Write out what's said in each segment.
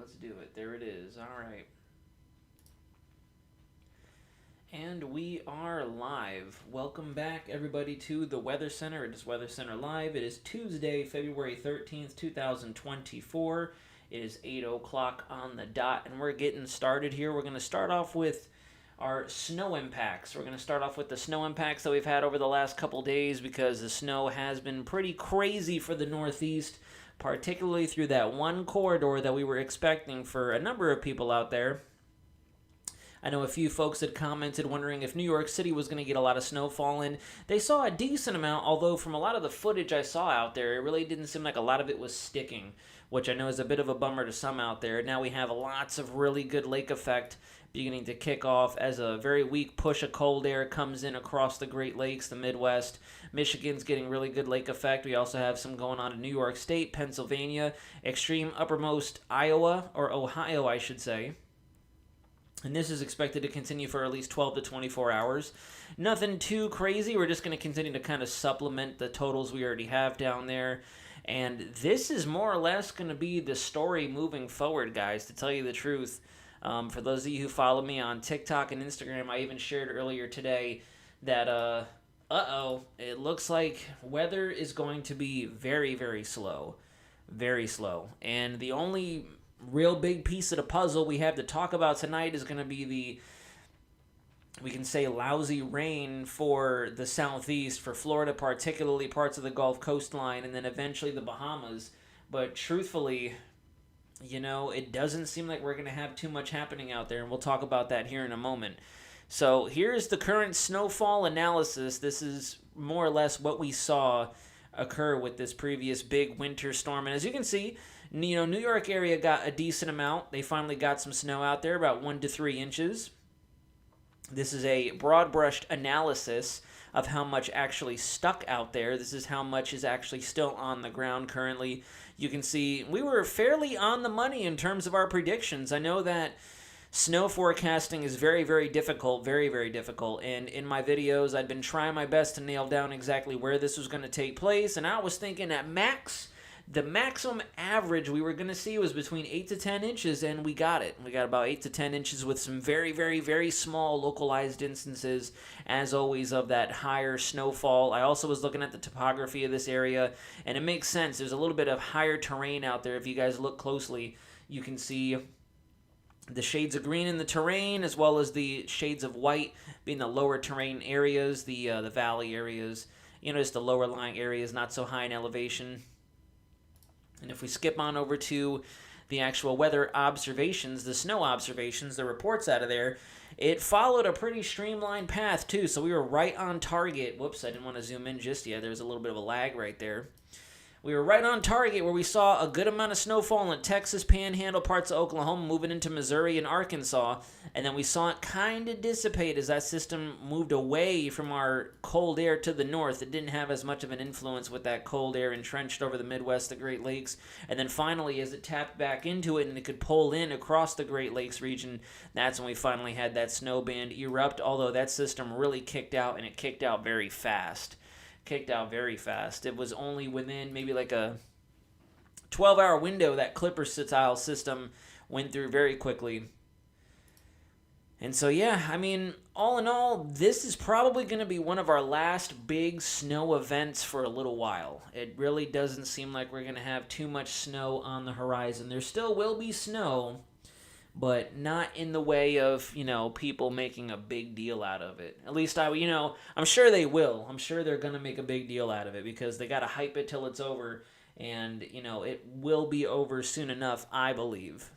Let's do it. There it is. All right. And we are live. Welcome back, everybody, to the Weather Center. It is Weather Center Live. It is Tuesday, February 13th, 2024. It is 8 o'clock on the dot, and we're getting started here. We're going to start off with our snow impacts. We're going to start off with the snow impacts that we've had over the last couple days because the snow has been pretty crazy for the Northeast, particularly through that one corridor that we were expecting for a number of people out there. I know a few folks had commented wondering if New York City was going to get a lot of snowfall, and they saw a decent amount, although from a lot of the footage I saw out there, it really didn't seem like a lot of it was sticking, which I know is a bit of a bummer to some out there. Now we have lots of really good lake effect beginning to kick off as a very weak push of cold air comes in across the Great Lakes, the Midwest. Michigan's getting really good lake effect. We also have some going on in New York State, Pennsylvania, extreme uppermost Iowa, or Ohio, I should say. And this is expected to continue for at least 12 to 24 hours. Nothing too crazy. We're just going to continue to kind of supplement the totals we already have down there. And this is more or less going to be the story moving forward, guys, to tell you the truth. For those of you who follow me on TikTok and Instagram, I even shared earlier today that, it looks like weather is going to be very, very slow. Very slow. And the only real big piece of the puzzle we have to talk about tonight is going to be we can say, lousy rain for the Southeast, for Florida, particularly parts of the Gulf coastline, and then eventually the Bahamas. But truthfully, it doesn't seem like we're going to have too much happening out there, and we'll talk about that here in a moment. So here's the current snowfall analysis. This is more or less what we saw occur with this previous big winter storm. And as you can see, New York area got a decent amount. They finally got some snow out there, about 1 to 3 inches. This is a broad-brushed analysis of how much actually stuck out there. This is how much is actually still on the ground currently. You can see we were fairly on the money in terms of our predictions. I know that snow forecasting is very, very difficult, very, very difficult. And in my videos, I'd been trying my best to nail down exactly where this was going to take place. And I was thinking at max, the maximum average we were going to see was between 8 to 10 inches, and we got it. We got about 8 to 10 inches with some very, very, very small localized instances, as always, of that higher snowfall. I also was looking at the topography of this area, and it makes sense. There's a little bit of higher terrain out there. If you guys look closely, you can see the shades of green in the terrain, as well as the shades of white being the lower terrain areas, the valley areas, just the lower lying areas, not so high in elevation. And if we skip on over to the actual weather observations, the snow observations, the reports out of there, it followed a pretty streamlined path too. So we were right on target. Whoops, I didn't want to zoom in just yet. There was a little bit of a lag right there. We were right on target where we saw a good amount of snowfall in Texas, Panhandle, parts of Oklahoma, moving into Missouri and Arkansas. And then we saw it kind of dissipate as that system moved away from our cold air to the north. It didn't have as much of an influence with that cold air entrenched over the Midwest, the Great Lakes. And then finally, as it tapped back into it and it could pull in across the Great Lakes region, that's when we finally had that snow band erupt, although that system really kicked out, and it kicked out very fast. It was only within maybe like a 12-hour window that Clipper-style system went through very quickly. And so, all in all, this is probably going to be one of our last big snow events for a little while. It really doesn't seem like we're going to have too much snow on the horizon. There still will be snow, but not in the way of, people making a big deal out of it. At least I'm sure they will. I'm sure they're going to make a big deal out of it because they got to hype it till it's over. And, it will be over soon enough, I believe.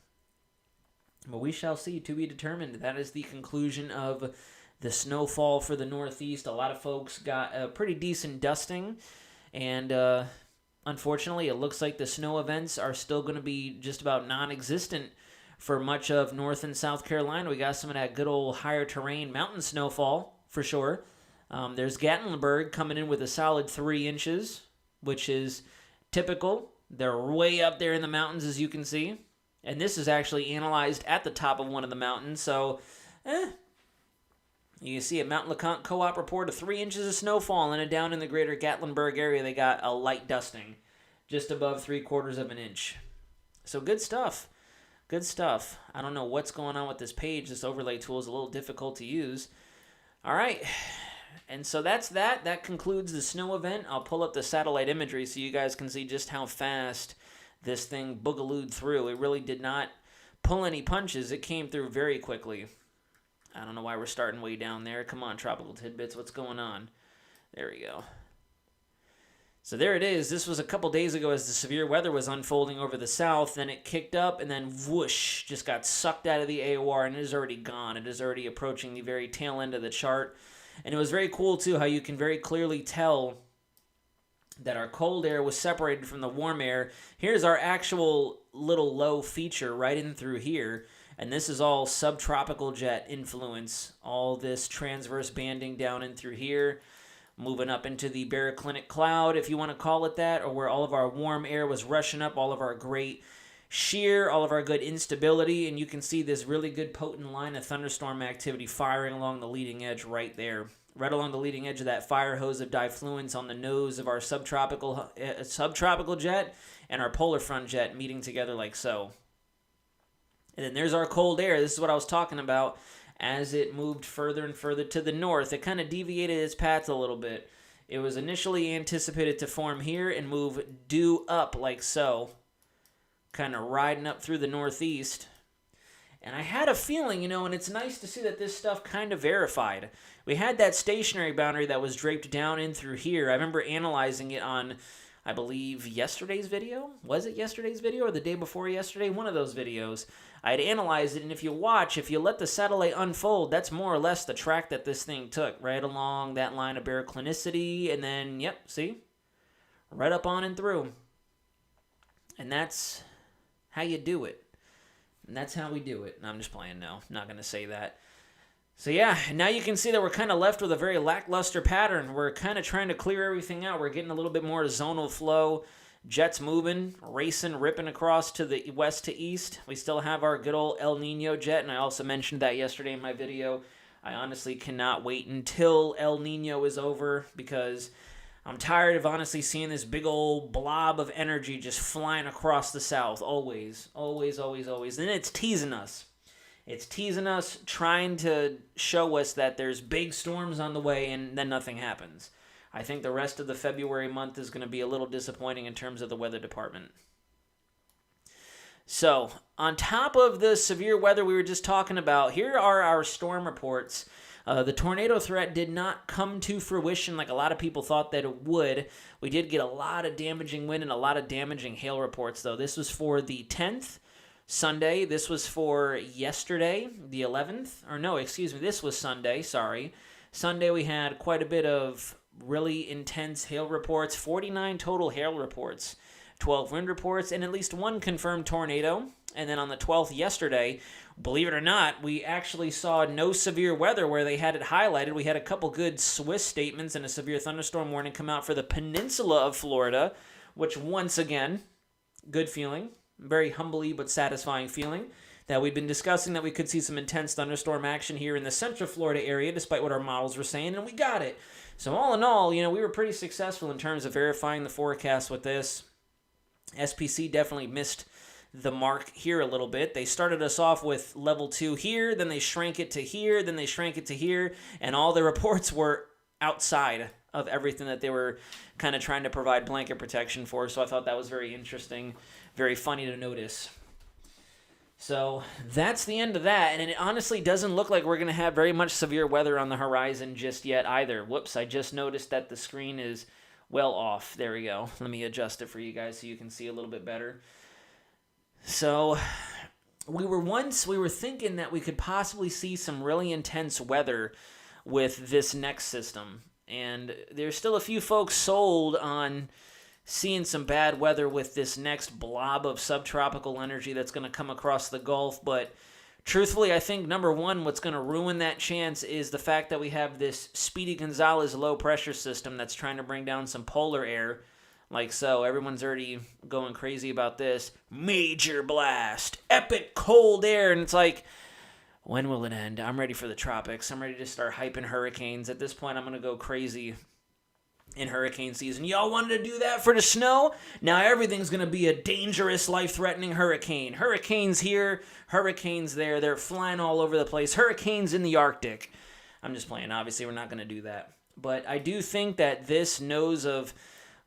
But we shall see, to be determined. That is the conclusion of the snowfall for the Northeast. A lot of folks got a pretty decent dusting. And unfortunately, it looks like the snow events are still going to be just about non-existent for much of North and South Carolina. We got some of that good old higher terrain mountain snowfall, for sure. There's Gatlinburg coming in with a solid 3 inches, which is typical. They're way up there in the mountains, as you can see. And this is actually analyzed at the top of one of the mountains, so, You can see a Mountain LeConte Co-op report of 3 inches of snowfall, and down in the greater Gatlinburg area, they got a light dusting, just above 3/4 of an inch. So good stuff. Good stuff. I don't know what's going on with this page. This overlay tool is a little difficult to use. All right. And so that's that. That concludes the snow event. I'll pull up the satellite imagery so you guys can see just how fast this thing boogalooed through. It really did not pull any punches. It came through very quickly. I don't know why we're starting way down there. Come on, Tropical Tidbits. What's going on? There we go. So there it is. This was a couple days ago as the severe weather was unfolding over the south. Then it kicked up and then whoosh, just got sucked out of the AOR and it is already gone. It is already approaching the very tail end of the chart. And it was very cool, too, how you can very clearly tell that our cold air was separated from the warm air. Here's our actual little low feature right in through here. And this is all subtropical jet influence. All this transverse banding down in through here. Moving up into the baroclinic cloud, if you want to call it that, or where all of our warm air was rushing up, all of our great shear, all of our good instability, and you can see this really good potent line of thunderstorm activity firing along the leading edge right there. Right along the leading edge of that fire hose of diffluence on the nose of our subtropical jet and our polar front jet meeting together like so. And then there's our cold air. This is what I was talking about. As it moved further and further to the north, it kind of deviated its path a little bit. It was initially anticipated to form here and move due up like so, kind of riding up through the northeast. And I had a feeling, and it's nice to see that this stuff kind of verified. We had that stationary boundary that was draped down in through here. I remember analyzing it on, I believe, yesterday's video. Was it yesterday's video or the day before yesterday? One of those videos. I had analyzed it, and if you let the satellite unfold, that's more or less the track that this thing took, right along that line of baroclinicity, and then, yep, see? Right up on and through. And that's how you do it. And that's how we do it. No, I'm just playing, no. I'm not going to say that. So yeah, now you can see that we're kind of left with a very lackluster pattern. We're kind of trying to clear everything out. We're getting a little bit more zonal flow. Jets moving, racing, ripping across to the west to east. We still have our good old El Nino jet, and I also mentioned that yesterday in my video. I honestly cannot wait until El Nino is over because I'm tired of honestly seeing this big old blob of energy just flying across the south. Always, always, always, always. And it's teasing us. It's teasing us, trying to show us that there's big storms on the way, and then nothing happens. I think the rest of the February month is going to be a little disappointing in terms of the weather department. So, on top of the severe weather we were just talking about, here are our storm reports. The tornado threat did not come to fruition like a lot of people thought that it would. We did get a lot of damaging wind and a lot of damaging hail reports, though. This was for the 10th, Sunday. This was for yesterday, the 11th. Or no, excuse me, this was Sunday, sorry. Sunday we had quite a bit of really intense hail reports, 49 total hail reports, 12 wind reports, and at least one confirmed tornado. And then on the 12th yesterday, believe it or not, we actually saw no severe weather where they had it highlighted. We had a couple good Swiss statements and a severe thunderstorm warning come out for the peninsula of Florida, which once again, good feeling, very humbly but satisfying feeling that we've been discussing that we could see some intense thunderstorm action here in the central Florida area, despite what our models were saying, and we got it. So all in all, we were pretty successful in terms of verifying the forecast with this. SPC definitely missed the mark here a little bit. They started us off with level 2 here, then they shrank it to here, then they shrank it to here, and all the reports were outside of everything that they were kind of trying to provide blanket protection for. So I thought that was very interesting, very funny to notice. So that's the end of that, and it honestly doesn't look like we're going to have very much severe weather on the horizon just yet either. Whoops, I just noticed that the screen is well off. There we go. Let me adjust it for you guys so you can see a little bit better. So we were thinking that we could possibly see some really intense weather with this next system, and there's still a few folks sold on seeing some bad weather with this next blob of subtropical energy that's going to come across the Gulf. But truthfully, I think number one, what's going to ruin that chance is the fact that we have this Speedy Gonzales low pressure system that's trying to bring down some polar air. Like so, everyone's already going crazy about this. Major blast, epic cold air, and it's like, when will it end? I'm ready for the tropics. I'm ready to start hyping hurricanes. At this point, I'm going to go crazy in hurricane season. Y'all wanted to do that for the snow? Now everything's going to be a dangerous, life-threatening hurricane. Hurricanes here, hurricanes there. They're flying all over the place. Hurricanes in the Arctic. I'm just playing. Obviously, we're not going to do that. But I do think that this nose of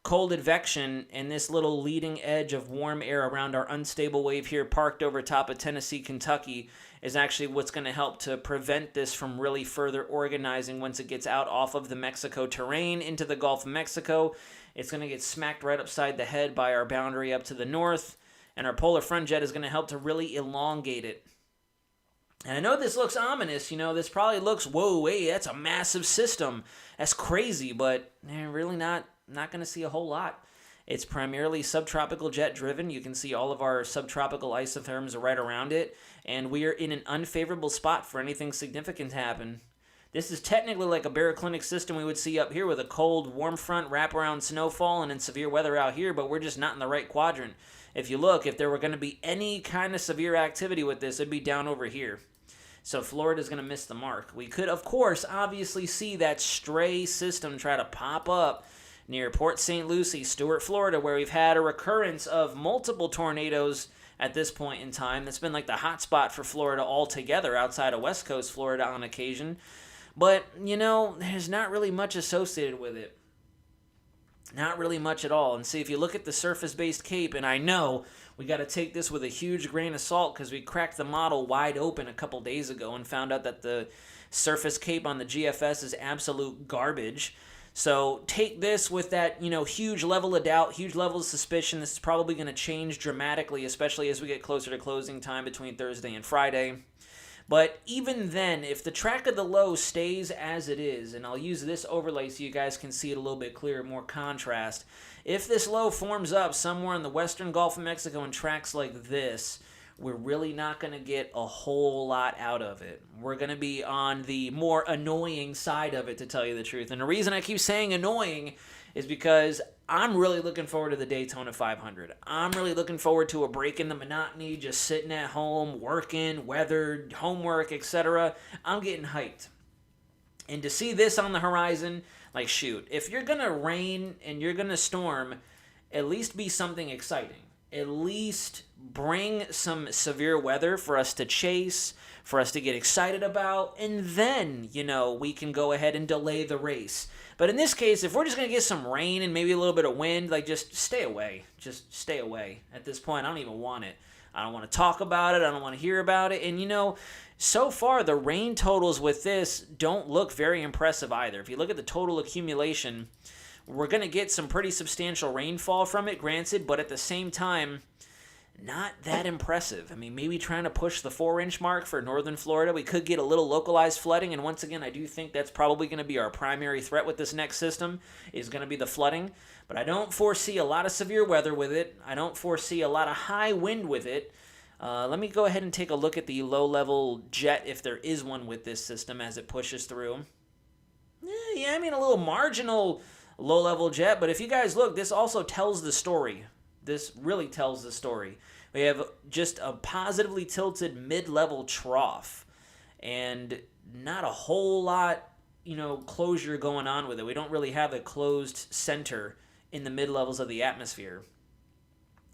cold advection and this little leading edge of warm air around our unstable wave here parked over top of Tennessee, Kentucky is actually what's going to help to prevent this from really further organizing once it gets out off of the Mexico terrain into the Gulf of Mexico. It's going to get smacked right upside the head by our boundary up to the north, and our polar front jet is going to help to really elongate it. And I know this looks ominous, this probably looks, whoa, hey, that's a massive system. That's crazy, but really not going to see a whole lot. It's primarily subtropical jet driven. You can see all of our subtropical isotherms are right around it, and we are in an unfavorable spot for anything significant to happen. This is technically like a baroclinic system we would see up here with a cold, warm front, wraparound snowfall, and then severe weather out here, but we're just not in the right quadrant. If you look, if there were going to be any kind of severe activity with this, it'd be down over here. So Florida's going to miss the mark. We could, of course, obviously see that stray system try to pop up near Port St. Lucie, Stuart, Florida, where we've had a recurrence of multiple tornadoes at this point in time. That's been like the hot spot for Florida altogether outside of West Coast Florida on occasion. But, there's not really much associated with it. Not really much at all. And see, if you look at the surface-based CAPE, and I know we got to take this with a huge grain of salt because we cracked the model wide open a couple days ago and found out that the surface CAPE on the GFS is absolute garbage. So take this with that, huge level of doubt, huge level of suspicion. This is probably going to change dramatically, especially as we get closer to closing time between Thursday and Friday. But even then, if the track of the low stays as it is, and I'll use this overlay so you guys can see it a little bit clearer, more contrast. If this low forms up somewhere in the western Gulf of Mexico and tracks like this, we're really not going to get a whole lot out of it. We're going to be on the more annoying side of it, to tell you the truth. And the reason I keep saying annoying is because I'm really looking forward to the Daytona 500. I'm really looking forward to a break in the monotony, just sitting at home, working, weathered, homework, etc. I'm getting hyped. And to see this on the horizon, like shoot, if you're going to rain and you're going to storm, at least be something exciting. At least bring some severe weather for us to chase, for us to get excited about, and then, we can go ahead and delay the race. But in this case, if we're just going to get some rain and maybe a little bit of wind, just stay away. Just stay away. At this point, I don't even want it. I don't want to talk about it. I don't want to hear about it. And, so far, the rain totals with this don't look very impressive either. If you look at the total accumulation, we're going to get some pretty substantial rainfall from it, granted, but at the same time, not that impressive. I mean, maybe trying to push the 4-inch mark for northern Florida. We could get a little localized flooding, and once again, I do think that's probably going to be our primary threat with this next system, is going to be the flooding. But I don't foresee a lot of severe weather with it. I don't foresee a lot of high wind with it. Let me go ahead and take a look at the low-level jet, if there is one with this system as it pushes through. A little marginal low-level jet, but if you guys look, this also tells the story. This really tells the story. We have just a positively tilted mid-level trough and not a whole lot, closure going on with it. We don't really have a closed center in the mid-levels of the atmosphere.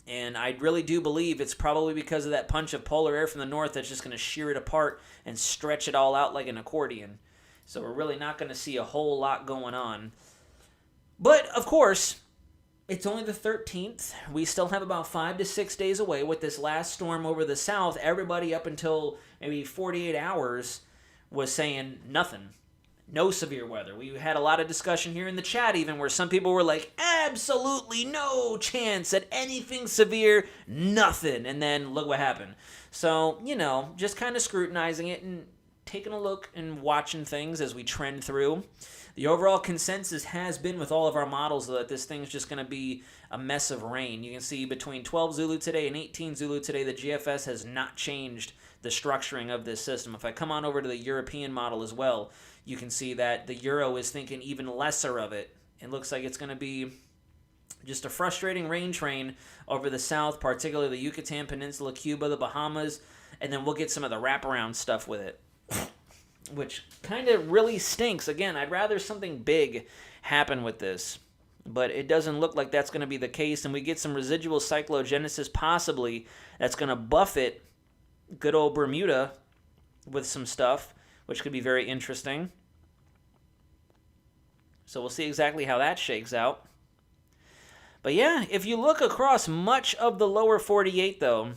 And I really do believe it's probably because of that punch of polar air from the north that's just going to shear it apart and stretch it all out like an accordion. So we're really not going to see a whole lot going on. But, of course, it's only the 13th. We still have about 5 to 6 days away with this last storm over the south. Everybody up until maybe 48 hours was saying nothing. No severe weather. We had a lot of discussion here in the chat even where some people were like, absolutely no chance at anything severe, nothing. And then look what happened. So, just kind of scrutinizing it and taking a look and watching things as we trend through. The overall consensus has been with all of our models that this thing's just going to be a mess of rain. You can see between 12 Zulu today and 18 Zulu today, the GFS has not changed the structuring of this system. If I come on over to the European model as well, you can see that the Euro is thinking even lesser of it. It looks like it's going to be just a frustrating rain train over the south, particularly the Yucatan Peninsula, Cuba, the Bahamas, and then we'll get some of the wraparound stuff with it, which kind of really stinks. Again, I'd rather something big happen with this. But it doesn't look like that's going to be the case, and we get some residual cyclogenesis possibly that's going to buffet good old Bermuda with some stuff, which could be very interesting. So we'll see exactly how that shakes out. But yeah, if you look across much of the lower 48, though,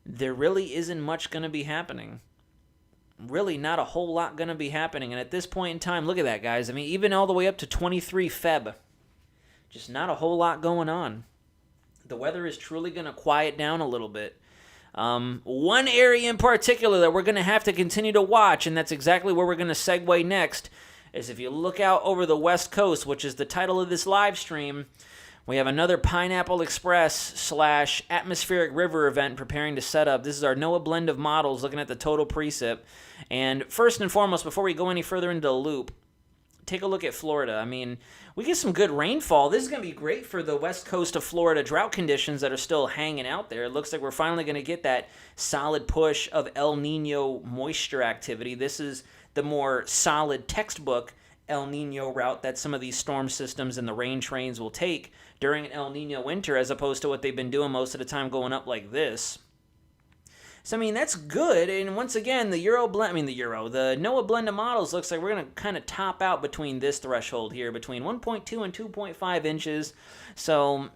there really isn't much going to be happening. Really not a whole lot going to be happening. And at this point in time, look at that, guys. I mean, even all the way up to 23 Feb, just not a whole lot going on. The weather is truly going to quiet down a little bit. One area in particular that we're going to have to continue to watch, and that's exactly where we're going to segue next, is if you look out over the West Coast, which is the title of this live stream, we have another Pineapple Express / Atmospheric River event preparing to set up. This is our NOAA blend of models looking at the total precip. And first and foremost, before we go any further into the loop, take a look at Florida. I mean, we get some good rainfall. This is going to be great for the west coast of Florida drought conditions that are still hanging out there. It looks like we're finally going to get that solid push of El Nino moisture activity. This is the more solid textbook El Nino route that some of these storm systems and the rain trains will take during an El Nino winter, as opposed to what they've been doing most of the time going up like this. So, I mean, that's good. And once again, the NOAA blend of models looks like we're going to kind of top out between this threshold here, between 1.2 and 2.5 inches. So,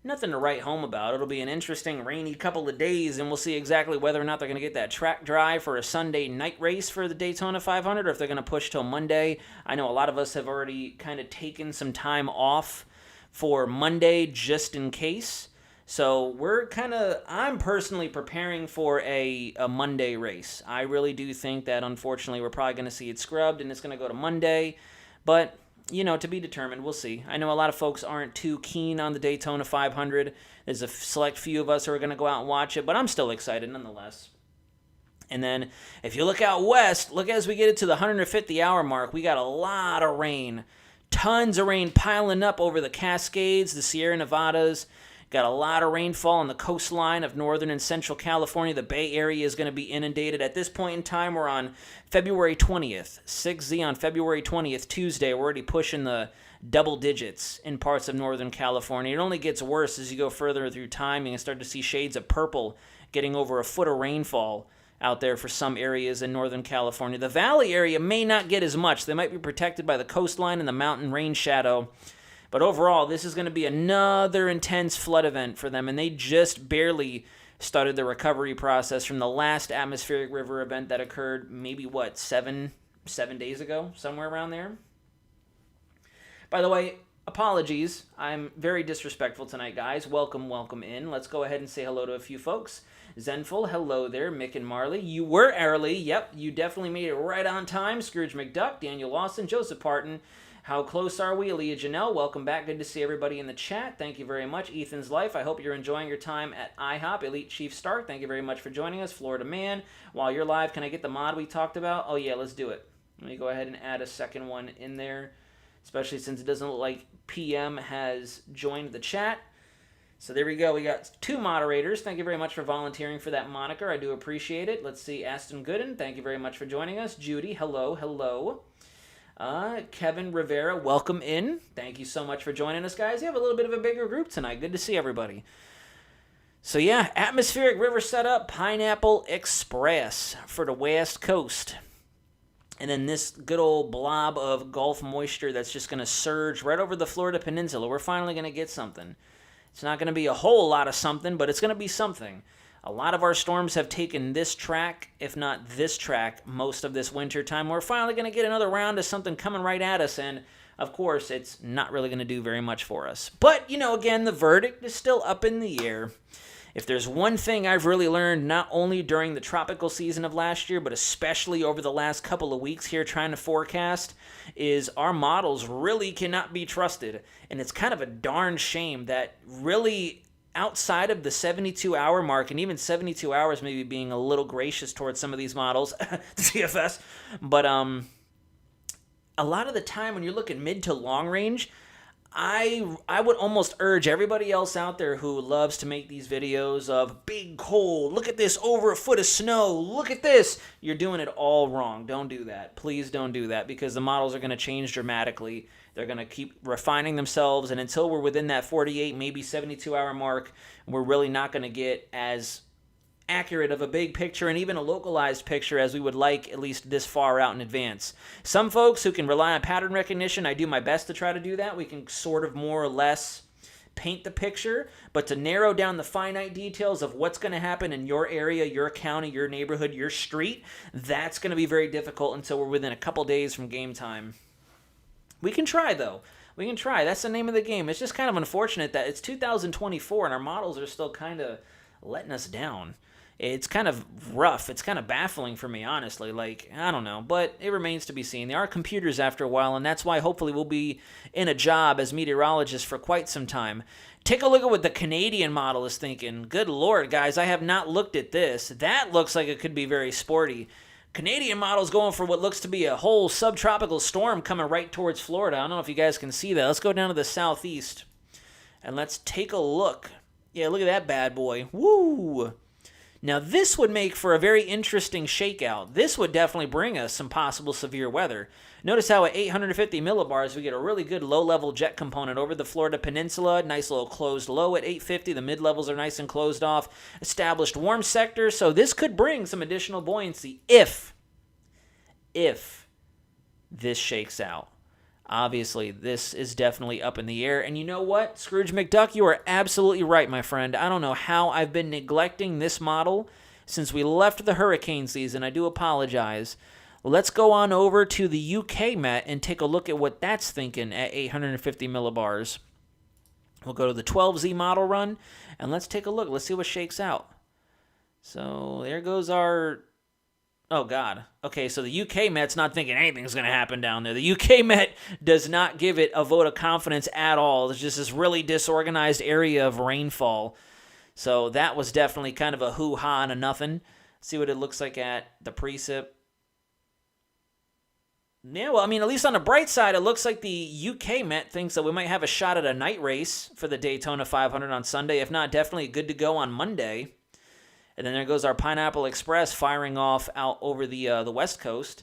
nothing to write home about. It'll be an interesting rainy couple of days, and we'll see exactly whether or not they're going to get that track dry for a Sunday night race for the Daytona 500, or if they're going to push till Monday. I know a lot of us have already kind of taken some time off for Monday just in case. So I'm personally preparing for a Monday race. I really do think that, unfortunately, we're probably going to see it scrubbed, and it's going to go to Monday. But to be determined. We'll see. I know a lot of folks aren't too keen on the Daytona 500. There's a select few of us who are going to go out and watch it, but I'm still excited nonetheless. And then if you look out west, look as we get it to the 150-hour mark, we got a lot of rain. Tons of rain piling up over the Cascades, the Sierra Nevadas. Got a lot of rainfall on the coastline of northern and central California. The Bay Area is going to be inundated. At this point in time, we're on February 20th. 6Z on February 20th, Tuesday. We're already pushing the double digits in parts of northern California. It only gets worse as you go further through time. You can start to see shades of purple getting over a foot of rainfall out there for some areas in northern California. The valley area may not get as much. They might be protected by the coastline and the mountain rain shadow. But overall, this is going to be another intense flood event for them, and they just barely started the recovery process from the last atmospheric river event that occurred maybe, 7 days ago, somewhere around there. By the way, apologies. I'm very disrespectful tonight, guys. Welcome in. Let's go ahead and say hello to a few folks. Zenful, hello there. Mick and Marley. You were early. Yep, you definitely made it right on time. Scrooge McDuck, Daniel Lawson, Joseph Parton. How close are we? Aaliyah Janelle, welcome back. Good to see everybody in the chat. Thank you very much. Ethan's Life, I hope you're enjoying your time at IHOP. Elite Chief Stark, thank you very much for joining us. Florida Man, while you're live, can I get the mod we talked about? Oh yeah, let's do it. Let me go ahead and add a second one in there, especially since it doesn't look like PM has joined the chat. So there we go. We got 2 moderators. Thank you very much for volunteering for that moniker. I do appreciate it. Let's see. Aston Gooden, thank you very much for joining us. Judy, hello. Kevin Rivera, welcome in. Thank you so much for joining us, guys. You have a little bit of a bigger group tonight. Good to see everybody. So yeah, atmospheric river setup, Pineapple Express for the West Coast. And then this good old blob of Gulf moisture that's just going to surge right over the Florida Peninsula. We're finally going to get something. It's not going to be a whole lot of something, but it's going to be something. A lot of our storms have taken this track, if not this track, most of this winter time. We're finally going to get another round of something coming right at us, and of course, it's not really going to do very much for us. But, again, the verdict is still up in the air. If there's one thing I've really learned, not only during the tropical season of last year, but especially over the last couple of weeks here trying to forecast, is our models really cannot be trusted. And it's kind of a darn shame that really, outside of the 72-hour mark, and even 72 hours maybe being a little gracious towards some of these models, CFS, but a lot of the time when you're looking mid to long range, I would almost urge everybody else out there who loves to make these videos of big cold, look at this, over a foot of snow, look at this. You're doing it all wrong. Don't do that. Please don't do that, because the models are going to change dramatically. They're going to keep refining themselves, and until we're within that 48, maybe 72-hour mark, we're really not going to get as accurate of a big picture and even a localized picture as we would like, at least this far out in advance. Some folks who can rely on pattern recognition, I do my best to try to do that. We can sort of more or less paint the picture, but to narrow down the finite details of what's going to happen in your area, your county, your neighborhood, your street, that's going to be very difficult until we're within a couple days from game time. We can try, though. We can try. That's the name of the game. It's just kind of unfortunate that it's 2024 and our models are still kind of letting us down. It's kind of rough. It's kind of baffling for me, honestly. Like, I don't know, but it remains to be seen. They are computers after a while, and that's why hopefully we'll be in a job as meteorologists for quite some time. Take a look at what the Canadian model is thinking. Good Lord, guys, I have not looked at this. That looks like it could be very sporty. Canadian model's going for what looks to be a whole subtropical storm coming right towards Florida. I don't know if you guys can see that. Let's go down to the southeast, and let's take a look. Yeah, look at that bad boy. Woo! Now, this would make for a very interesting shakeout. This would definitely bring us some possible severe weather. Notice how at 850 millibars, we get a really good low-level jet component over the Florida Peninsula. Nice little closed low at 850. The mid-levels are nice and closed off. Established warm sector. So this could bring some additional buoyancy if this shakes out. Obviously, this is definitely up in the air. And you know what? Scrooge McDuck, you are absolutely right, my friend. I don't know how I've been neglecting this model since we left the hurricane season. I do apologize. Let's go on over to the UK Met and take a look at what that's thinking at 850 millibars. We'll go to the 12Z model run, and let's take a look. Let's see what shakes out. So there goes our... Oh, God. Okay, so the UK Met's not thinking anything's going to happen down there. The UK Met does not give it a vote of confidence at all. There's just this really disorganized area of rainfall. So that was definitely kind of a hoo-ha and a nothing. See what it looks like at the precip. Yeah, well, I mean, at least on the bright side, it looks like the UK Met thinks that we might have a shot at a night race for the Daytona 500 on Sunday. If not, definitely good to go on Monday. And then there goes our Pineapple Express firing off out over the West Coast.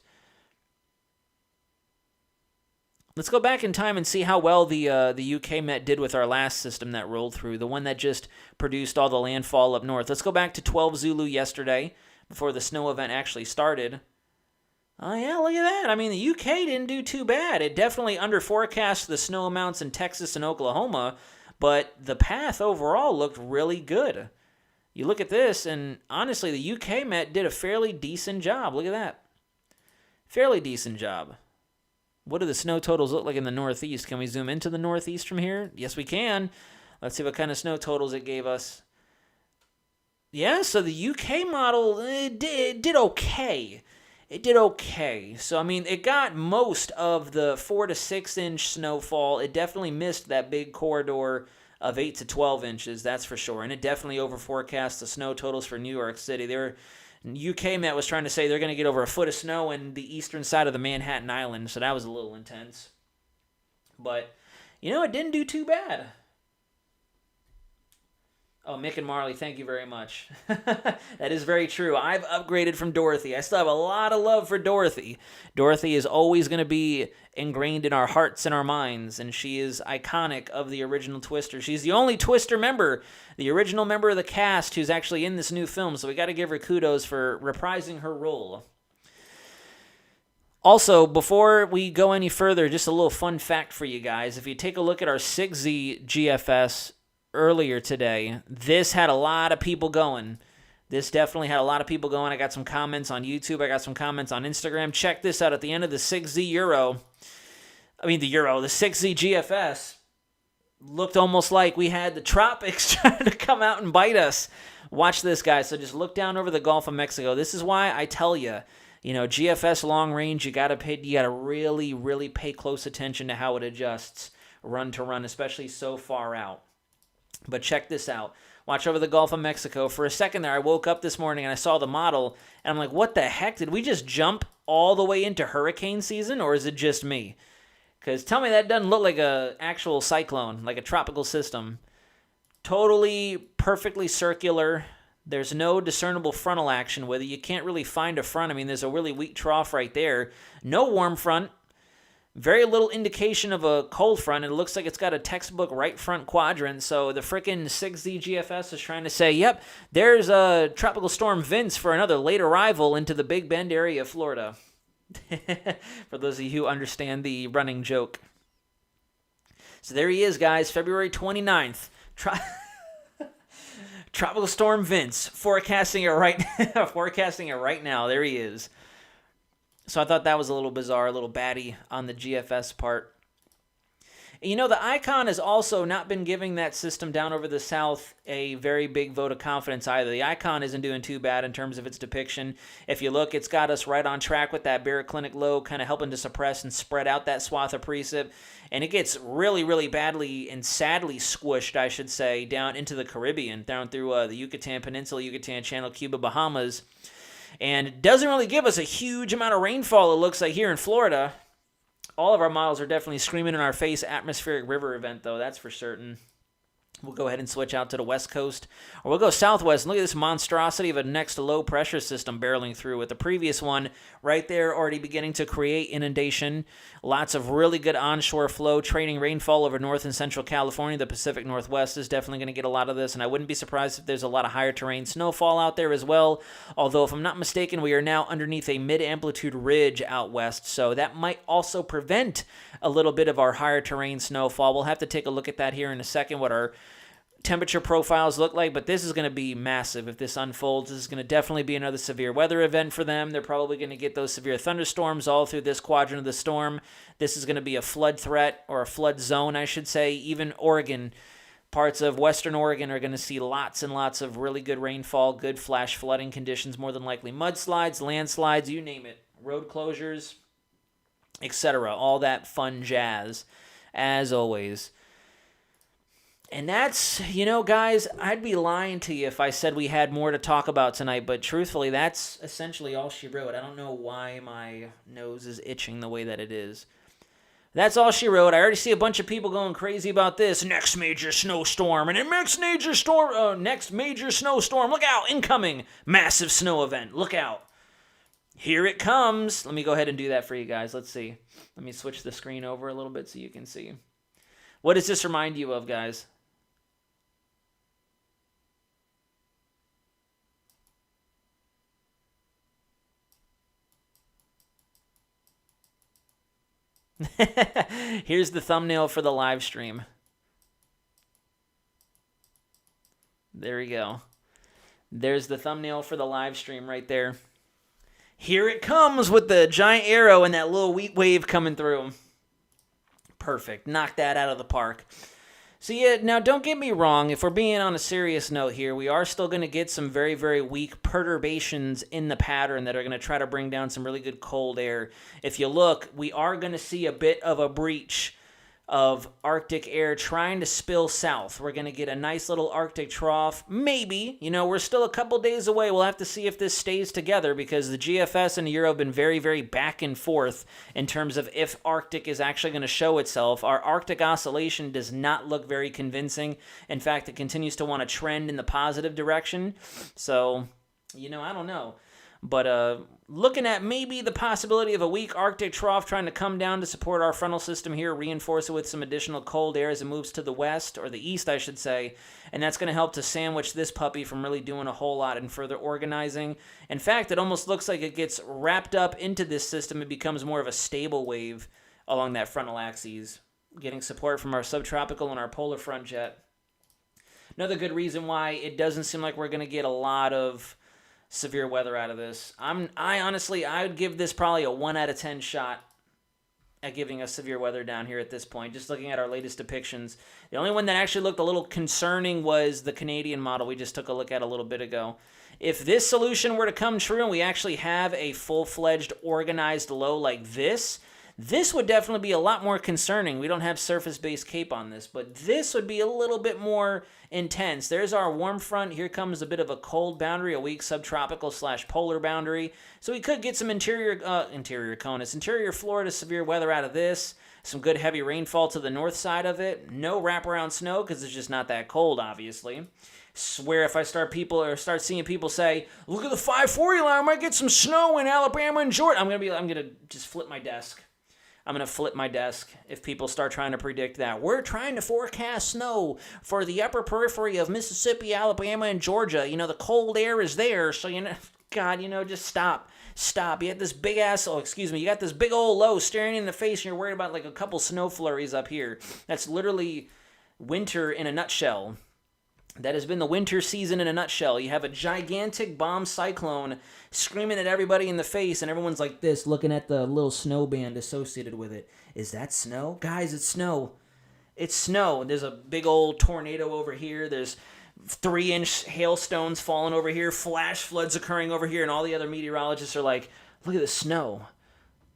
Let's go back in time and see how well the UK Met did with our last system that rolled through, the one that just produced all the landfall up north. Let's go back to 12 Zulu yesterday before the snow event actually started. Oh, yeah, look at that. I mean, the UK didn't do too bad. It definitely underforecast the snow amounts in Texas and Oklahoma, but the path overall looked really good. You look at this, and honestly, the UK Met did a fairly decent job. Look at that. Fairly decent job. What do the snow totals look like in the Northeast? Can we zoom into the Northeast from here? Yes, we can. Let's see what kind of snow totals it gave us. Yeah, so the UK model did okay. It did okay. So, I mean, it got most of the 4 to 6 inch snowfall. It definitely missed that big corridor of 8 to 12 inches, that's for sure. And it definitely overforecast the snow totals for New York City. UK Met was trying to say they're going to get over a foot of snow in the eastern side of the Manhattan Island, so that was a little intense. But, it didn't do too bad. Oh, Mick and Marley, thank you very much. That is very true. I've upgraded from Dorothy. I still have a lot of love for Dorothy. Dorothy is always going to be ingrained in our hearts and our minds, and she is iconic of the original Twister. She's the only Twister member, the original member of the cast who's actually in this new film, so we got to give her kudos for reprising her role. Also, before we go any further, just a little fun fact for you guys. If you take a look at our 6Z GFS earlier today, this had a lot of people going. This definitely had a lot of people going. I got some comments on YouTube. I got some comments on Instagram. Check this out. At the end of the 6Z the 6Z GFS looked almost like we had the tropics trying to come out and bite us. Watch this, guys. So just look down over the Gulf of Mexico. This is why I tell you, GFS long range, you gotta really, really pay close attention to how it adjusts run to run, especially so far out. But check this out. Watch over the Gulf of Mexico. For a second there, I woke up this morning and I saw the model, and I'm like, what the heck? Did we just jump all the way into hurricane season, or is it just me? Because tell me that doesn't look like a actual cyclone, like a tropical system. Totally perfectly circular. There's no discernible frontal action with it. You can't really find a front. I mean, there's a really weak trough right there. No warm front. Very little indication of a cold front. It looks like it's got a textbook right front quadrant. So the frickin' 6Z GFS is trying to say, yep, there's a tropical storm Vince for another late arrival into the Big Bend area of Florida. For those of you who understand the running joke. So there he is, guys. February 29th. Tropical Storm Vince, forecasting it right now. There he is. So I thought that was a little bizarre, a little batty on the GFS part. And the icon has also not been giving that system down over the south a very big vote of confidence either. The icon isn't doing too bad in terms of its depiction. If you look, it's got us right on track with that baroclinic low, kind of helping to suppress and spread out that swath of precip. And it gets really, really badly and sadly squished, I should say, down into the Caribbean, down through the Yucatan Peninsula, Yucatan Channel, Cuba, Bahamas. And it doesn't really give us a huge amount of rainfall, it looks like, here in Florida. All of our models are definitely screaming in our face atmospheric river event, though, that's for certain. We'll go ahead and switch out to the west coast. Or we'll go southwest and look at this monstrosity of a next low pressure system barreling through with the previous one right there already beginning to create inundation. Lots of really good onshore flow, training rainfall over north and central California. The Pacific Northwest is definitely going to get a lot of this, and I wouldn't be surprised if there's a lot of higher terrain snowfall out there as well. Although, if I'm not mistaken, we are now underneath a mid-amplitude ridge out west, so that might also prevent a little bit of our higher terrain snowfall. We'll have to take a look at that here in a second, what our temperature profiles look like, but this is going to be massive if this unfolds. This is going to definitely be another severe weather event for them. They're probably going to get those severe thunderstorms all through this quadrant of the storm. This is going to be a flood threat, or a flood zone, I should say. Even Oregon, parts of western Oregon, are going to see lots and lots of really good rainfall, good flash flooding conditions, more than likely mudslides, landslides, you name it, road closures, etc. All that fun jazz, as always. And that's, guys, I'd be lying to you if I said we had more to talk about tonight, but truthfully, that's essentially all she wrote. I don't know why my nose is itching the way that it is. That's all she wrote. I already see a bunch of people going crazy about this. Next major snowstorm, and next major snowstorm, look out, incoming, massive snow event, look out. Here it comes. Let me go ahead and do that for you guys. Let's see. Let me switch the screen over a little bit so you can see. What does this remind you of, guys? Here's the thumbnail for the live stream. There we go. There's the thumbnail for the live stream right there. Here it comes with the giant arrow and that little heat wave coming through. Perfect. Knock that out of the park. So yeah, now don't get me wrong, if we're being on a serious note here, we are still going to get some very, very weak perturbations in the pattern that are going to try to bring down some really good cold air. If you look, we are going to see a bit of a breach of Arctic air trying to spill south. We're going to get a nice little Arctic trough. Maybe. We're still a couple days away. We'll have to see if this stays together because the GFS and the Euro have been very, very back and forth in terms of if Arctic is actually going to show itself. Our Arctic oscillation does not look very convincing. In fact, it continues to want to trend in the positive direction. So, I don't know. But looking at maybe the possibility of a weak Arctic trough trying to come down to support our frontal system here, reinforce it with some additional cold air as it moves to the west, or the east, I should say. And that's going to help to sandwich this puppy from really doing a whole lot and further organizing. In fact, it almost looks like it gets wrapped up into this system. It becomes more of a stable wave along that frontal axis, getting support from our subtropical and our polar front jet. Another good reason why it doesn't seem like we're going to get a lot of severe weather out of this. I would give this probably a 1 out of 10 shot at giving us severe weather down here at this point, just looking at our latest depictions. The only one that actually looked a little concerning was the Canadian model we just took a look at a little bit ago. If this solution were to come true and we actually have a full-fledged organized low like this, This would definitely be a lot more concerning. We don't have surface-based CAPE on this, but this would be a little bit more intense. There's our warm front. Here comes a bit of a cold boundary, a weak subtropical / polar boundary. So we could get some interior Florida severe weather out of this. Some good heavy rainfall to the north side of it. No wraparound snow because it's just not that cold, obviously. Swear if I start seeing people say, look at the 540 line, I might get some snow in Alabama and Georgia. I'm gonna just flip my desk. I'm going to flip my desk if people start trying to predict that. We're trying to forecast snow for the upper periphery of Mississippi, Alabama, and Georgia. The cold air is there, so, God, just stop. Stop. You got this big you got this big old low staring in the face, and you're worried about like a couple snow flurries up here. That's literally winter in a nutshell. That has been the winter season in a nutshell. You have a gigantic bomb cyclone screaming at everybody in the face, and everyone's like this, looking at the little snow band associated with it. Is that snow? Guys, it's snow. It's snow. There's a big old tornado over here. There's 3-inch hailstones falling over here, flash floods occurring over here, and all the other meteorologists are like, look at the snow.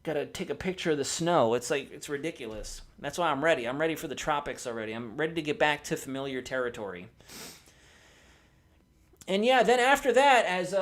Gotta take a picture of the snow. It's ridiculous. That's why I'm ready. I'm ready for the tropics already. I'm ready to get back to familiar territory. And yeah, then after that, as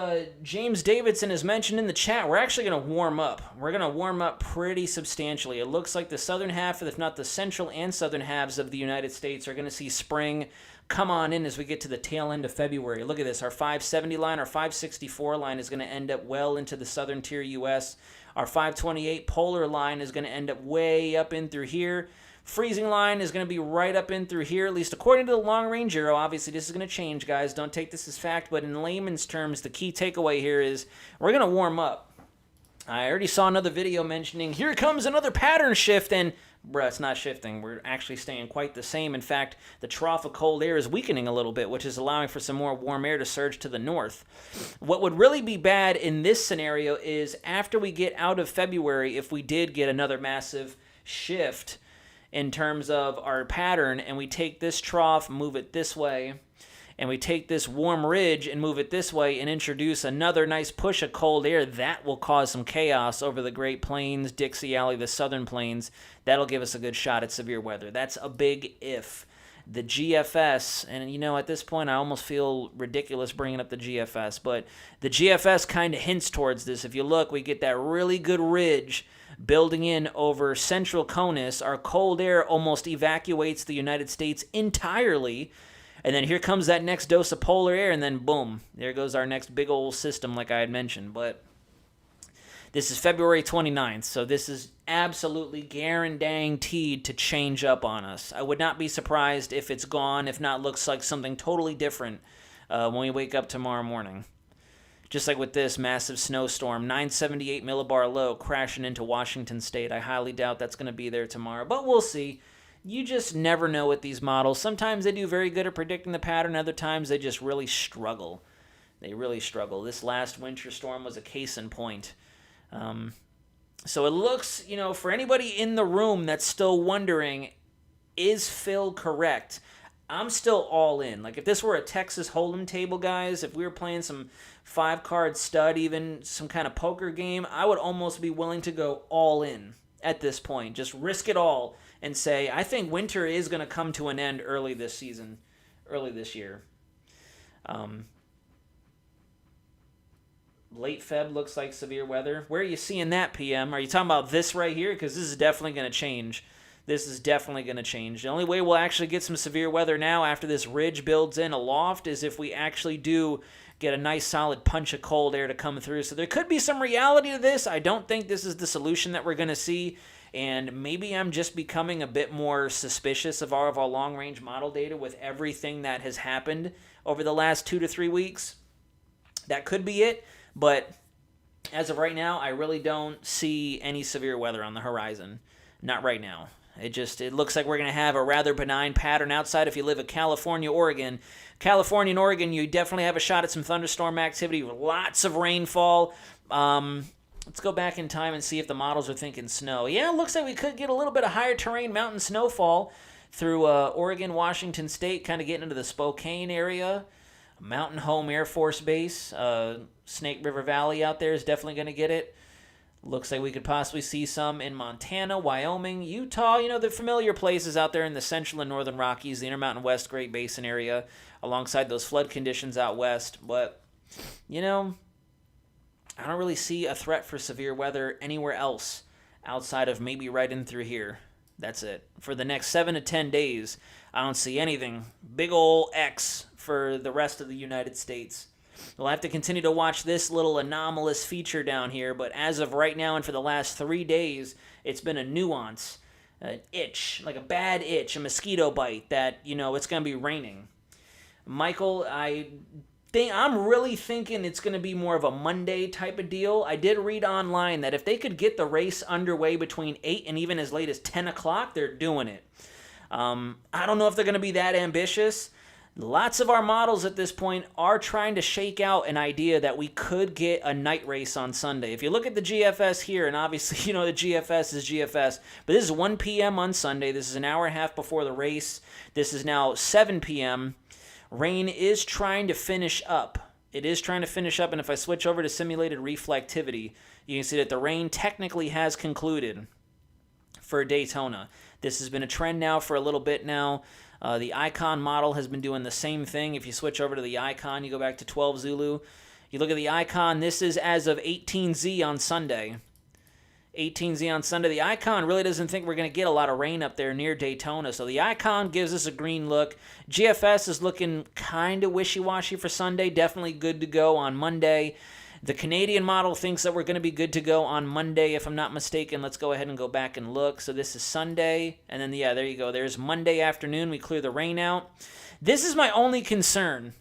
James Davidson has mentioned in the chat, we're actually going to warm up. We're going to warm up pretty substantially. It looks like the southern half, if not the central and southern halves of the United States, are going to see spring come on in as we get to the tail end of February. Look at this. Our 570 line, our 564 line is going to end up well into the southern tier U.S. Our 528 polar line is going to end up way up in through here. Freezing line is going to be right up in through here, at least according to the long-range arrow. Obviously, this is going to change, guys. Don't take this as fact, but in layman's terms, the key takeaway here is we're going to warm up. I already saw another video mentioning, here comes another pattern shift, and bruh, it's not shifting. We're actually staying quite the same. In fact, the trough of cold air is weakening a little bit, which is allowing for some more warm air to surge to the north. What would really be bad in this scenario is after we get out of February, if we did get another massive shift in terms of our pattern, and we take this trough, move it this way, and we take this warm ridge and move it this way and introduce another nice push of cold air, that will cause some chaos over the Great Plains, Dixie Alley, the Southern Plains. That'll give us a good shot at severe weather. That's a big if. The GFS, and at this point I almost feel ridiculous bringing up the GFS, but the GFS kind of hints towards this. If you look, we get that really good ridge building in over central CONUS. Our cold air almost evacuates the United States entirely. And then here comes that next dose of polar air, and then boom, there goes our next big old system like I had mentioned. But this is February 29th, so this is absolutely guaranteed to change up on us. I would not be surprised if it's gone, if not looks like something totally different when we wake up tomorrow morning. Just like with this massive snowstorm, 978 millibar low crashing into Washington State. I highly doubt that's going to be there tomorrow, but we'll see. You just never know with these models. Sometimes they do very good at predicting the pattern. Other times they just really struggle. They really struggle. This last winter storm was a case in point. So it looks, for anybody in the room that's still wondering, is Phil correct? I'm still all in. Like, if this were a Texas Hold'em table, guys, if we were playing some 5-card stud, even some kind of poker game, I would almost be willing to go all in at this point. Just risk it all and say, I think winter is going to come to an end early this season, early this year. Late Feb looks like severe weather. Where are you seeing that, PM? Are you talking about this right here? Because this is definitely going to change. This is definitely going to change. The only way we'll actually get some severe weather now after this ridge builds in aloft is if we actually do get a nice solid punch of cold air to come through. So there could be some reality to this. I don't think this is the solution that we're going to see. And maybe I'm just becoming a bit more suspicious of all of our long-range model data with everything that has happened over the last 2 to 3 weeks. That could be it. But as of right now, I really don't see any severe weather on the horizon. Not right now. It looks like we're going to have a rather benign pattern outside if you live in California, Oregon. California and Oregon, you definitely have a shot at some thunderstorm activity, lots of rainfall. Let's go back in time and see if the models are thinking snow. Yeah, it looks like we could get a little bit of higher terrain mountain snowfall through Oregon, Washington State, kind of getting into the Spokane area. Mountain Home Air Force Base, Snake River Valley out there is definitely going to get it. Looks like we could possibly see some in Montana, Wyoming, Utah, the familiar places out there in the central and northern Rockies, the Intermountain West Great Basin area, alongside those flood conditions out west. But, I don't really see a threat for severe weather anywhere else outside of maybe right in through here. That's it. For the next 7 to 10 days, I don't see anything. Big ol' X for the rest of the United States. We'll have to continue to watch this little anomalous feature down here, but as of right now and for the last 3 days, it's been a nuance, an itch, like a bad itch, a mosquito bite that, it's going to be raining. Michael, I'm really thinking it's going to be more of a Monday type of deal. I did read online that if they could get the race underway between 8 and even as late as 10 o'clock, they're doing it. I don't know if they're going to be that ambitious. Lots of our models at this point are trying to shake out an idea that we could get a night race on Sunday. If you look at the GFS here, and obviously, the GFS is GFS, but this is 1 p.m. on Sunday. This is an hour and a half before the race. This is now 7 p.m. Rain is trying to finish up. It is trying to finish up, and if I switch over to simulated reflectivity, you can see that the rain technically has concluded for Daytona. This has been a trend now for a little bit now. The Icon model has been doing the same thing. If you switch over to the Icon, you go back to 12 Zulu. You look at the Icon, this is as of 18Z on Sunday. 18Z on Sunday. The Icon really doesn't think we're going to get a lot of rain up there near Daytona, so the Icon gives us a green look. GFS is looking kind of wishy-washy for Sunday, definitely good to go on Monday. The Canadian model thinks that we're going to be good to go on Monday, if I'm not mistaken. Let's go ahead and go back and look. So this is Sunday, and then, there you go. There's Monday afternoon. We clear the rain out. This is my only concern.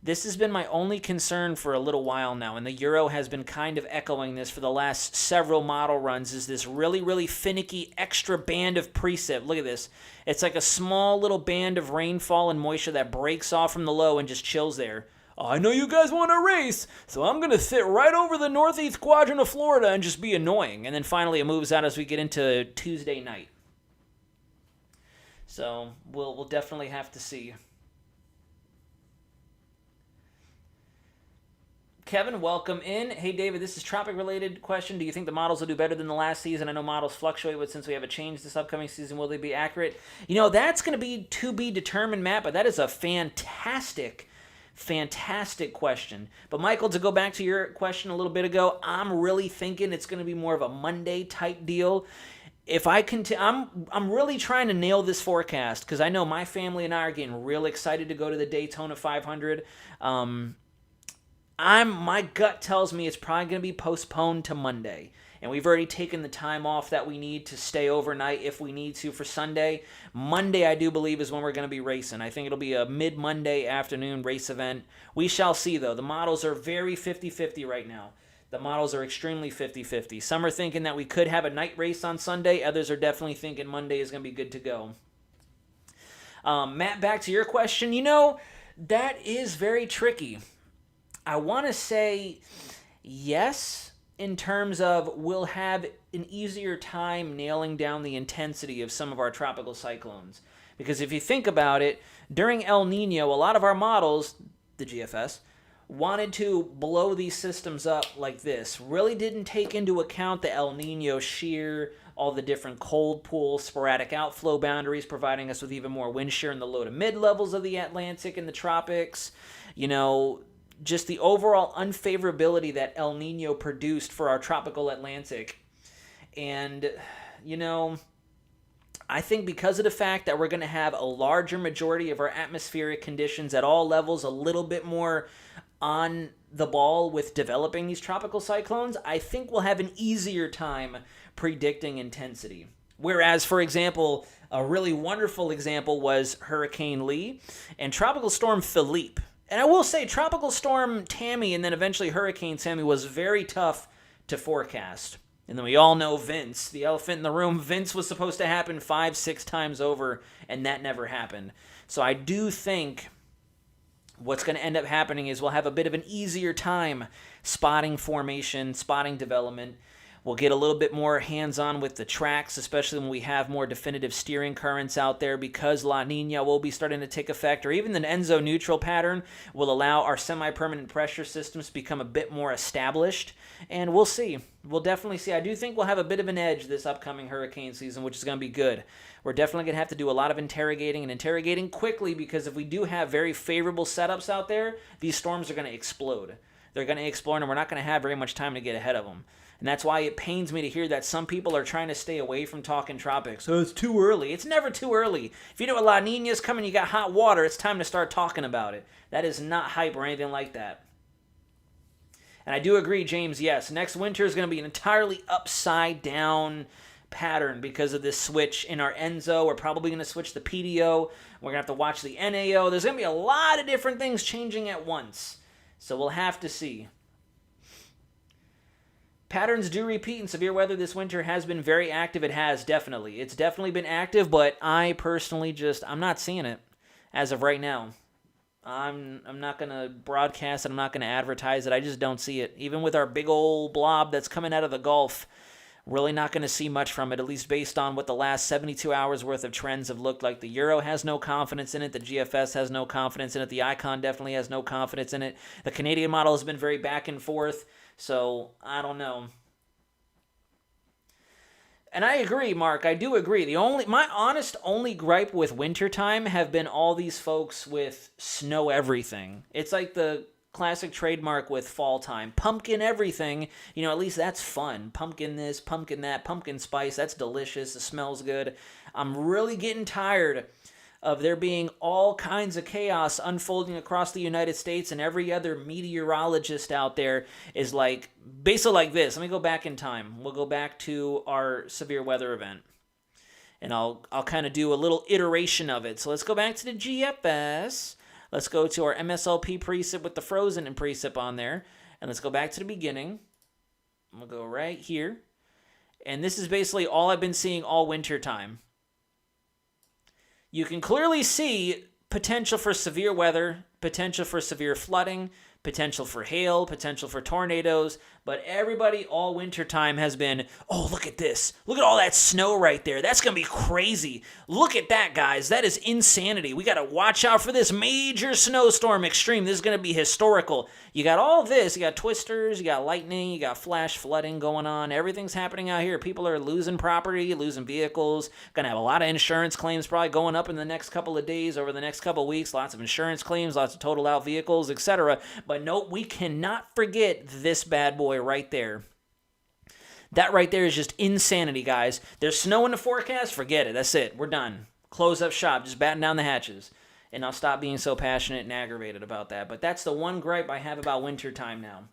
This has been my only concern for a little while now, and the Euro has been kind of echoing this for the last several model runs, is this really, really finicky extra band of precip. Look at this. It's like a small little band of rainfall and moisture that breaks off from the low and just chills there. I know you guys want to race, so I'm going to sit right over the northeast quadrant of Florida and just be annoying. And then finally it moves out as we get into Tuesday night. So we'll definitely have to see. Kevin, welcome in. Hey, David, this is tropic-related question. Do you think the models will do better than the last season? I know models fluctuate, but since we have a change this upcoming season, will they be accurate? That's going to be to be determined, Matt, but that is a fantastic question. But Michael, to go back to your question a little bit ago, I'm really thinking it's going to be more of a Monday type deal. If I I'm really trying to nail this forecast because I know my family and I are getting real excited to go to the Daytona 500. My gut tells me it's probably going to be postponed to Monday. And we've already taken the time off that we need to stay overnight if we need to for Sunday. Monday, I do believe, is when we're going to be racing. I think it'll be a mid-Monday afternoon race event. We shall see, though. The models are very 50-50 right now. The models are extremely 50-50. Some are thinking that we could have a night race on Sunday. Others are definitely thinking Monday is going to be good to go. Matt, back to your question. That is very tricky. I want to say yes, in terms of we'll have an easier time nailing down the intensity of some of our tropical cyclones. Because if you think about it, during El Nino, a lot of our models, the GFS, wanted to blow these systems up like this. Really didn't take into account the El Nino shear, all the different cold pool, sporadic outflow boundaries, providing us with even more wind shear in the low to mid levels of the Atlantic and the tropics. Just the overall unfavorability that El Nino produced for our tropical Atlantic. And, I think because of the fact that we're going to have a larger majority of our atmospheric conditions at all levels a little bit more on the ball with developing these tropical cyclones, I think we'll have an easier time predicting intensity. Whereas, for example, a really wonderful example was Hurricane Lee and Tropical Storm Philippe. And I will say, Tropical Storm Tammy and then eventually Hurricane Tammy was very tough to forecast. And then we all know Vince, the elephant in the room. Vince was supposed to happen 5-6 times over, and that never happened. So I do think what's going to end up happening is we'll have a bit of an easier time spotting formation, spotting development. We'll get a little bit more hands-on with the tracks, especially when we have more definitive steering currents out there, because La Nina will be starting to take effect, or even the Enzo neutral pattern will allow our semi-permanent pressure systems to become a bit more established. And we'll see. We'll definitely see. I do think we'll have a bit of an edge this upcoming hurricane season, which is going to be good. We're definitely going to have to do a lot of interrogating, and interrogating quickly, because if we do have very favorable setups out there, these storms are going to explode. They're going to explode, and we're not going to have very much time to get ahead of them. And that's why it pains me to hear that some people are trying to stay away from talking tropics. Oh, it's too early. It's never too early. If you know a La Nina's coming, you got hot water, it's time to start talking about it. That is not hype or anything like that. And I do agree, James, yes, next winter is going to be an entirely upside down pattern because of this switch in our Enzo. We're probably going to switch the PDO. We're going to have to watch the NAO. There's going to be a lot of different things changing at once. So we'll have to see. Patterns do repeat in severe weather this winter. Has been very active. It has, definitely. It's definitely been active, but I personally I'm not seeing it as of right now. I'm not going to broadcast it. I'm not going to advertise it. I just don't see it. Even with our big old blob that's coming out of the Gulf, really not going to see much from it, at least based on what the last 72 hours worth of trends have looked like. The Euro has no confidence in it. The GFS has no confidence in it. The Icon definitely has no confidence in it. The Canadian model has been very back and forth. So, I don't know. And I agree, Mark. I do agree. My honest only gripe with wintertime have been all these folks with snow everything. It's like the classic trademark with fall time. Pumpkin everything. At least that's fun. Pumpkin this, pumpkin that, pumpkin spice. That's delicious. It smells good. I'm really getting tired of there being all kinds of chaos unfolding across the United States, and every other meteorologist out there is basically like this. Let me go back in time. We'll go back to our severe weather event, and I'll kind of do a little iteration of it. So let's go back to the GFS. Let's go to our MSLP precip with the frozen and precip on there, and let's go back to the beginning. We'll go right here, and this is basically all I've been seeing all winter time. You can clearly see potential for severe weather, potential for severe flooding, potential for hail, potential for tornadoes, but everybody all winter time has been, oh, look at this. Look at all that snow right there. That's going to be crazy. Look at that, guys. That is insanity. We got to watch out for this major snowstorm extreme. This is going to be historical. You got all this. You got twisters, you got lightning, you got flash flooding going on. Everything's happening out here. People are losing property, losing vehicles. Going to have a lot of insurance claims probably going up in the next couple of days, over the next couple of weeks. Lots of insurance claims, lots of total out vehicles, etc. But no, we cannot forget this bad boy right there. That right there is just insanity, guys. There's snow in the forecast. Forget it. That's it. We're done. Close up shop. Just batten down the hatches. And I'll stop being so passionate and aggravated about that. But that's the one gripe I have about wintertime now.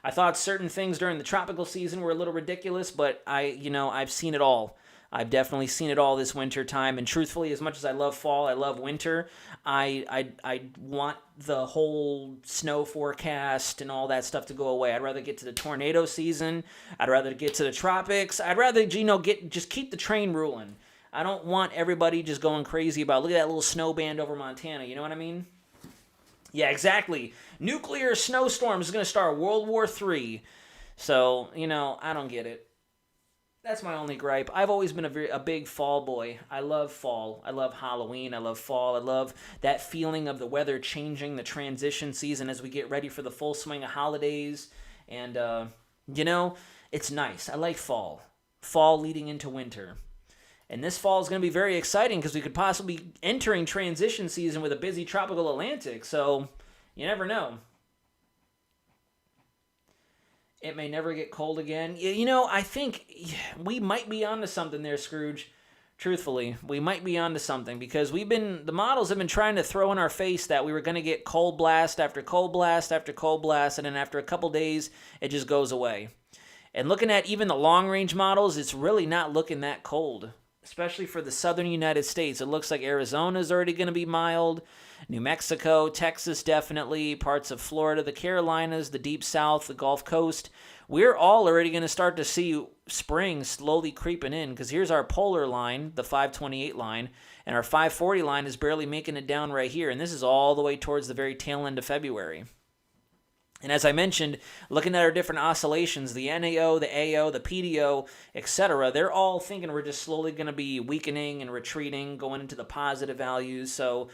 I thought certain things during the tropical season were a little ridiculous, but I've seen it all. I've definitely seen it all this winter time, and truthfully, as much as I love fall, I love winter. I want the whole snow forecast and all that stuff to go away. I'd rather get to the tornado season. I'd rather get to the tropics. I'd rather just keep the train rolling. I don't want everybody just going crazy about, look at that little snow band over Montana. You know what I mean? Yeah, exactly. Nuclear snowstorms is going to start World War III. So, I don't get it. That's my only gripe. I've always been a big fall boy. I love fall. I love Halloween. I love fall. I love that feeling of the weather changing, the transition season as we get ready for the full swing of holidays. And, it's nice. I like fall. Fall leading into winter. And this fall is going to be very exciting because we could possibly be entering transition season with a busy tropical Atlantic. So, you never know. It may never get cold again. I think we might be onto something there, Scrooge. Truthfully, we might be onto something because the models have been trying to throw in our face that we were going to get cold blast after cold blast after cold blast, and then after a couple days, it just goes away. And looking at even the long-range models, it's really not looking that cold, especially for the southern United States. It looks like Arizona is already going to be mild. New Mexico, Texas definitely, parts of Florida, the Carolinas, the deep south, the Gulf Coast. We're all already going to start to see spring slowly creeping in because here's our polar line, the 528 line, and our 540 line is barely making it down right here, and this is all the way towards the very tail end of February. And as I mentioned, looking at our different oscillations, the NAO, the AO, the PDO, etc., they're all thinking we're just slowly going to be weakening and retreating, going into the positive values. So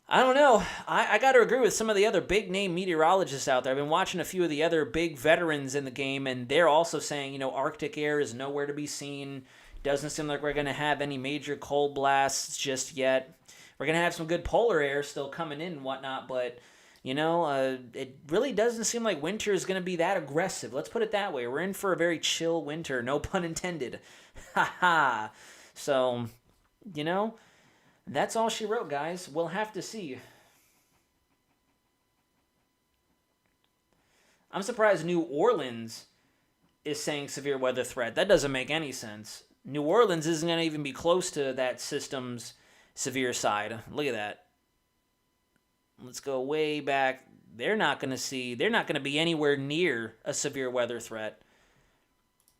I don't know. I got to agree with some of the other big name meteorologists out there. I've been watching a few of the other big veterans in the game, and they're also saying, Arctic air is nowhere to be seen. Doesn't seem like we're going to have any major cold blasts just yet. We're going to have some good polar air still coming in and whatnot, but it really doesn't seem like winter is going to be that aggressive. Let's put it that way. We're in for a very chill winter. No pun intended. Ha ha. So, that's all she wrote, guys. We'll have to see. I'm surprised New Orleans is saying severe weather threat. That doesn't make any sense. New Orleans isn't going to even be close to that system's severe side. Look at that. Let's go way back. They're not going to be anywhere near a severe weather threat.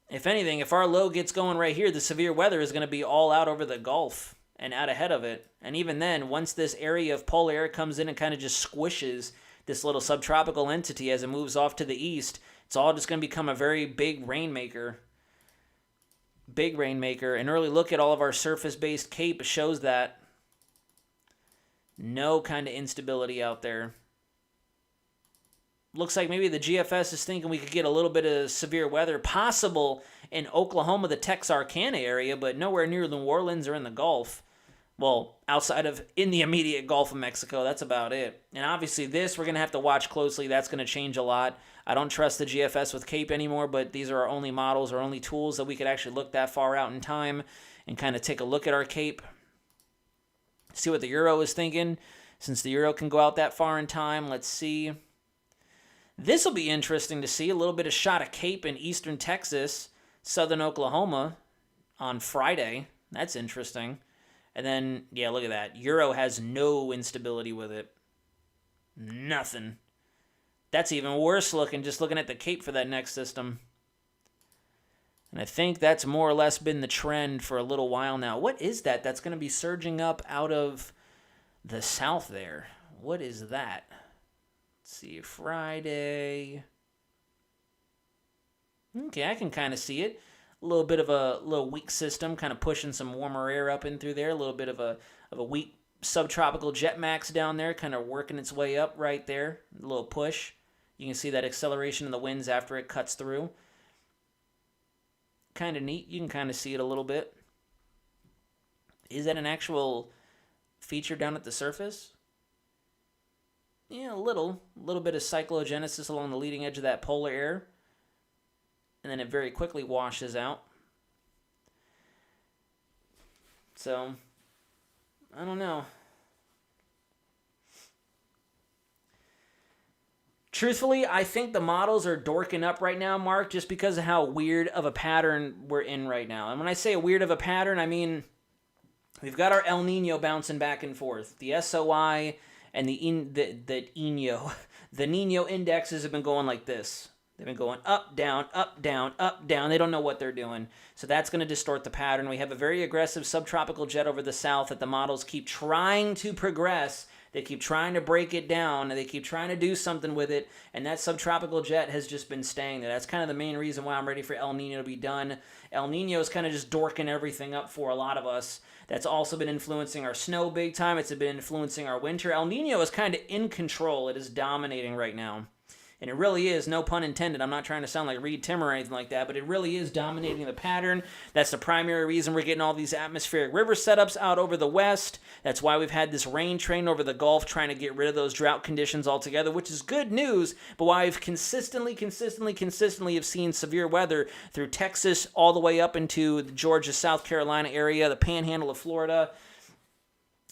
If anything, if our low gets going right here, the severe weather is going to be all out over the Gulf and out ahead of it. And even then, once this area of polar air comes in and kind of just squishes this little subtropical entity as it moves off to the east, it's all just going to become a very big rainmaker. Big rainmaker. An early look at all of our surface-based CAPE shows that. No kind of instability out there. Looks like maybe the GFS is thinking we could get a little bit of severe weather possible in Oklahoma, the Texarkana area, but nowhere near New Orleans or in the Gulf. Well, outside of in the immediate Gulf of Mexico, that's about it. And obviously this we're going to have to watch closely. That's going to change a lot. I don't trust the GFS with CAPE anymore, but these are our only models, our only tools that we could actually look that far out in time and kind of take a look at our CAPE. See what the Euro is thinking. Since the Euro can go out that far in time, let's see. This will be interesting to see. A little bit of shot of CAPE in eastern Texas, southern Oklahoma on Friday. That's interesting. And then, yeah, look at that. Euro has no instability with it. Nothing. That's even worse looking, just looking at the CAPE for that next system. And I think that's more or less been the trend for a little while now. What is that? That's going to be surging up out of the south there. What is that? Let's see, Friday. Okay, I can kind of see it. A little bit of a little weak system, kind of pushing some warmer air up in through there. A little bit of a weak subtropical jet max down there, kind of working its way up right there. A little push. You can see that acceleration in the winds after it cuts through. Kind of neat. You can kind of see it a little bit. Is that an actual feature down at the surface? Yeah, a little bit of cyclogenesis along the leading edge of that polar air. And then it very quickly washes out. So, I don't know. Truthfully, I think the models are dorking up right now, Mark, just because of how weird of a pattern we're in right now. And when I say a weird of a pattern, I mean we've got our El Nino bouncing back and forth. The SOI and the Nino, the Nino indexes have been going like this. They've been going up, down, up, down, up, down. They don't know what they're doing. So that's going to distort the pattern. We have a very aggressive subtropical jet over the south that the models keep trying to progress. They keep trying to break it down, and they keep trying to do something with it, and that subtropical jet has just been staying there. That's kind of the main reason why I'm ready for El Nino to be done. El Nino is kind of just dorking everything up for a lot of us. That's also been influencing our snow big time. It's been influencing our winter. El Nino is kind of in control. It is dominating right now. And it really is, no pun intended. I'm not trying to sound like Reed Timmer or anything like that, but it really is dominating the pattern. That's the primary reason we're getting all these atmospheric river setups out over the west. That's why we've had this rain train over the Gulf trying to get rid of those drought conditions altogether, which is good news, but why we've consistently have seen severe weather through Texas all the way up into the Georgia, South Carolina area, the panhandle of Florida.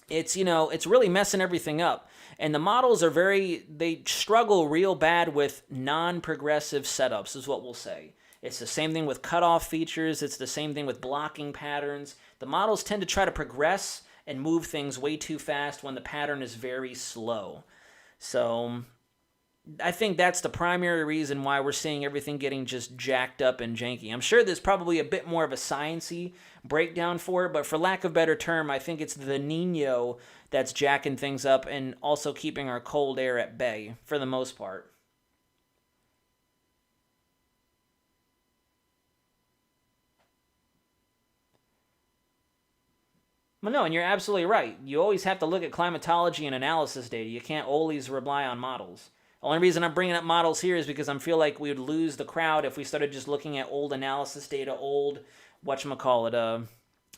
It's really messing everything up. And the models are they struggle real bad with non-progressive setups, is what we'll say. It's the same thing with cutoff features. It's the same thing with blocking patterns. The models tend to try to progress and move things way too fast when the pattern is very slow. So I think that's the primary reason why we're seeing everything getting just jacked up and janky. I'm sure there's probably a bit more of a science-y breakdown for it, but for lack of a better term, I think it's the Nino that's jacking things up and also keeping our cold air at bay for the most part. Well, no, and you're absolutely right. You always have to look at climatology and analysis data. You can't always rely on models. The only reason I'm bringing up models here is because I feel like we would lose the crowd if we started just looking at old analysis data, old,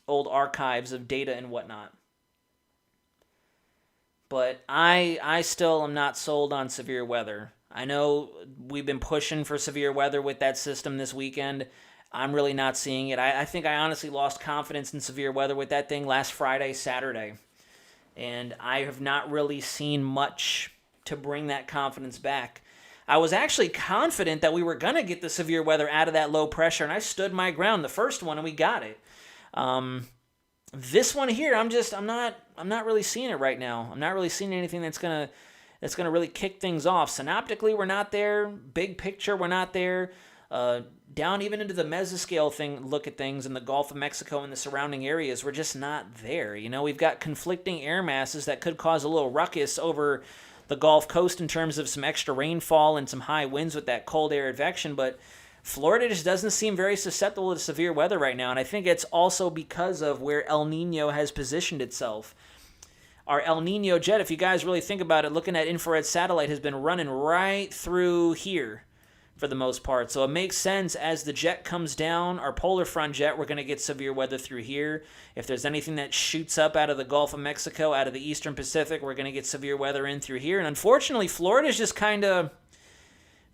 old archives of data and whatnot. But I still am not sold on severe weather. I know we've been pushing for severe weather with that system this weekend. I'm really not seeing it. I think I honestly lost confidence in severe weather with that thing last Friday, Saturday. And I have not really seen much to bring that confidence back. I was actually confident that we were going to get the severe weather out of that low pressure, and I stood my ground the first one, and we got it. This one here, I'm not really seeing it right now. I'm not really seeing anything that's gonna really kick things off. Synoptically, we're not there. Big picture, we're not there. Down even into the mesoscale look at things in the Gulf of Mexico and the surrounding areas, we're just not there. You know, we've got conflicting air masses that could cause a little ruckus over the Gulf Coast in terms of some extra rainfall and some high winds with that cold air advection, but Florida just doesn't seem very susceptible to severe weather right now, and I think it's also because of where El Nino has positioned itself. Our El Nino jet, if you guys really think about it, looking at infrared satellite, has been running right through here for the most part. So it makes sense as the jet comes down, our polar front jet, we're going to get severe weather through here. If there's anything that shoots up out of the Gulf of Mexico, out of the Eastern Pacific, we're going to get severe weather in through here. And unfortunately, Florida's just kind of,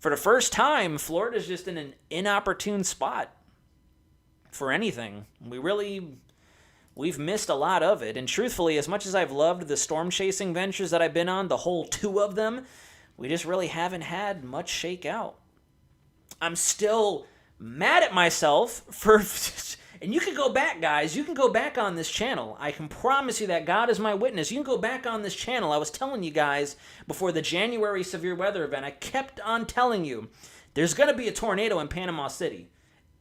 for the first time, Florida's just in an inopportune spot for anything. We've missed a lot of it. And truthfully, as much as I've loved the storm chasing ventures that I've been on, the whole 2 of them, we just really haven't had much shakeout. I'm still mad at myself for, and you can go back, guys. You can go back on this channel. I can promise you that God is my witness. You can go back on this channel. I was telling you guys before the January severe weather event, I kept on telling you there's going to be a tornado in Panama City.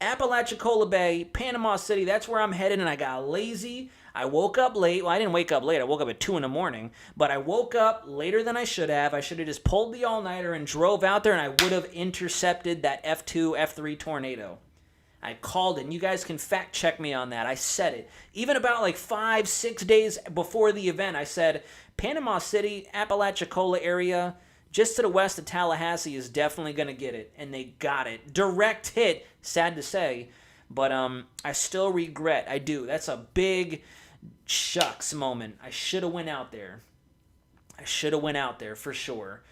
Apalachicola Bay, Panama City, that's where I'm headed, and I got lazy. I woke up late. Well, I didn't wake up late. I woke up at 2 in the morning, but I woke up later than I should have. I should have just pulled the all-nighter and drove out there, and I would have intercepted that F2, F3 tornado. I called it, and you guys can fact-check me on that. I said it. Even about like 5-6 days before the event, I said, Panama City, Apalachicola area, just to the west of Tallahassee is definitely going to get it, and they got it. Direct hit, sad to say, but I still regret. I do. That's a big shucks moment. I should have went out there. For sure.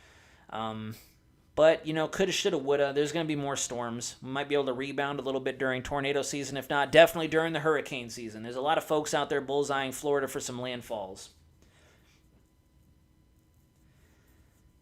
But, you know, coulda, shoulda, woulda. There's going to be more storms. We might be able to rebound a little bit during tornado season. If not, definitely during the hurricane season. There's a lot of folks out there bullseyeing Florida for some landfalls.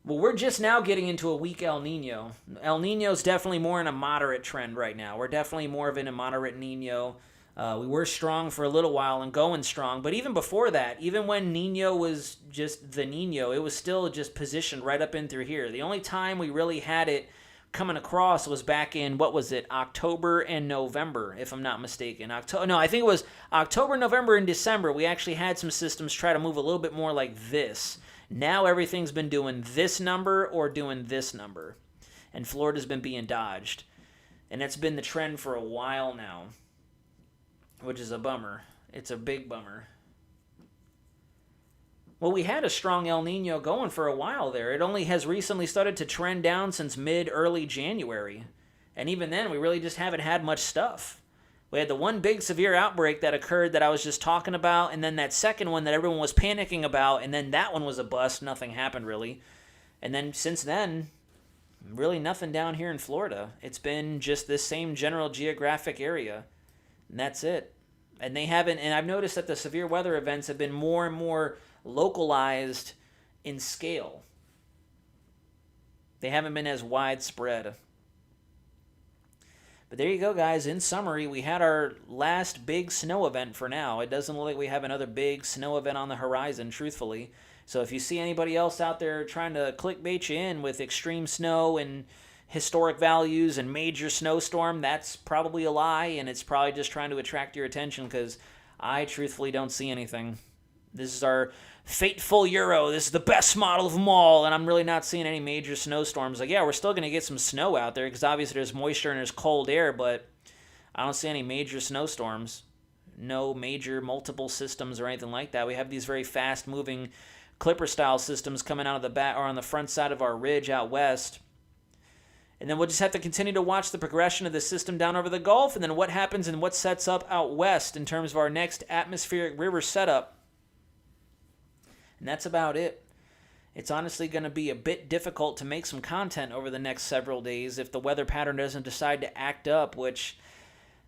Well, we're just now getting into a weak El Nino. El Nino's definitely more in a moderate trend right now. We're definitely more of in a moderate Nino. We were strong for a little while and going strong. But even before that, even when Nino was just the Nino, it was still just positioned right up in through here. The only time we really had it coming across was back in, October and November, if I'm not mistaken. I think it was October, November, and December. We actually had some systems try to move a little bit more like this. Now everything's been doing this number or doing this number. And Florida's been being dodged. And that's been the trend for a while now, which is a bummer. It's a big bummer. Well, we had a strong El Nino going for a while there. It only has recently started to trend down since early January. And even then, we really just haven't had much stuff. We had the one big severe outbreak that occurred that I was just talking about, and then that second one that everyone was panicking about, and then that one was a bust. Nothing happened, really. And then since then, really nothing down here in Florida. It's been just this same general geographic area, and that's it. And I've noticed that the severe weather events have been more and more localized in scale. They haven't been as widespread. But there you go, guys. In summary, we had our last big snow event for now. It doesn't look like we have another big snow event on the horizon, truthfully. So if you see anybody else out there trying to clickbait you in with extreme snow and historic values and major snowstorm, that's probably a lie, and it's probably just trying to attract your attention because I truthfully don't see anything. This is our fateful Euro. This is the best model of them all, and I'm really not seeing any major snowstorms. Like, yeah, we're still going to get some snow out there because obviously there's moisture and there's cold air, but I don't see any major snowstorms. no major multiple systems or anything like that. We have these very fast-moving Clipper-style systems coming out of the back or on the front side of our ridge out west. And then we'll just have to continue to watch the progression of the system down over the Gulf, and then what happens and what sets up out west in terms of our next atmospheric river setup. And that's about it. It's honestly going to be a bit difficult to make some content over the next several days if the weather pattern doesn't decide to act up, which,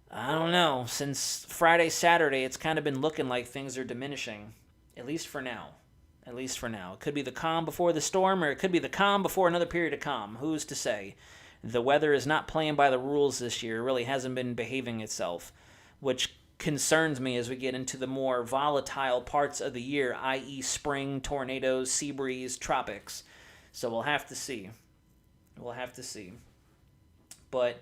I don't know. Since Friday, Saturday, it's kind of been looking like things are diminishing, at least for now. At least for now. It could be the calm before the storm, or it could be the calm before another period of calm. Who's to say? The weather is not playing by the rules this year. It really hasn't been behaving itself, which concerns me as we get into the more volatile parts of the year, i.e. spring, tornadoes, sea breeze, tropics. So we'll have to see. We'll have to see. But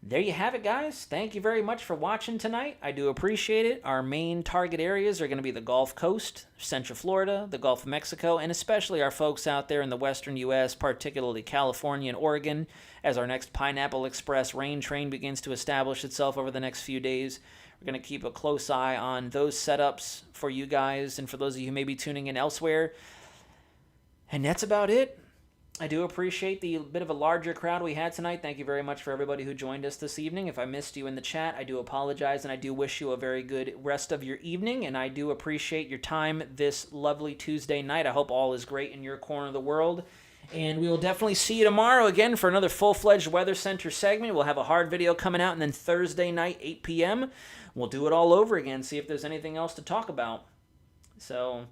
there you have it, guys. Thank you very much for watching tonight. I do appreciate it. Our main target areas are going to be the Gulf Coast, Central Florida, the Gulf of Mexico, and especially our folks out there in the western U.S., particularly California and Oregon, as our next Pineapple Express rain train begins to establish itself over the next few days. We're going to keep a close eye on those setups for you guys and for those of you who may be tuning in elsewhere. And that's about it. I do appreciate the bit of a larger crowd we had tonight. Thank you very much for everybody who joined us this evening. If I missed you in the chat, I do apologize, and I do wish you a very good rest of your evening, and I do appreciate your time this lovely Tuesday night. I hope all is great in your corner of the world, and we will definitely see you tomorrow again for another full-fledged Weather Center segment. We'll have a hard video coming out, and then Thursday night, 8 p.m., we'll do it all over again, see if there's anything else to talk about. So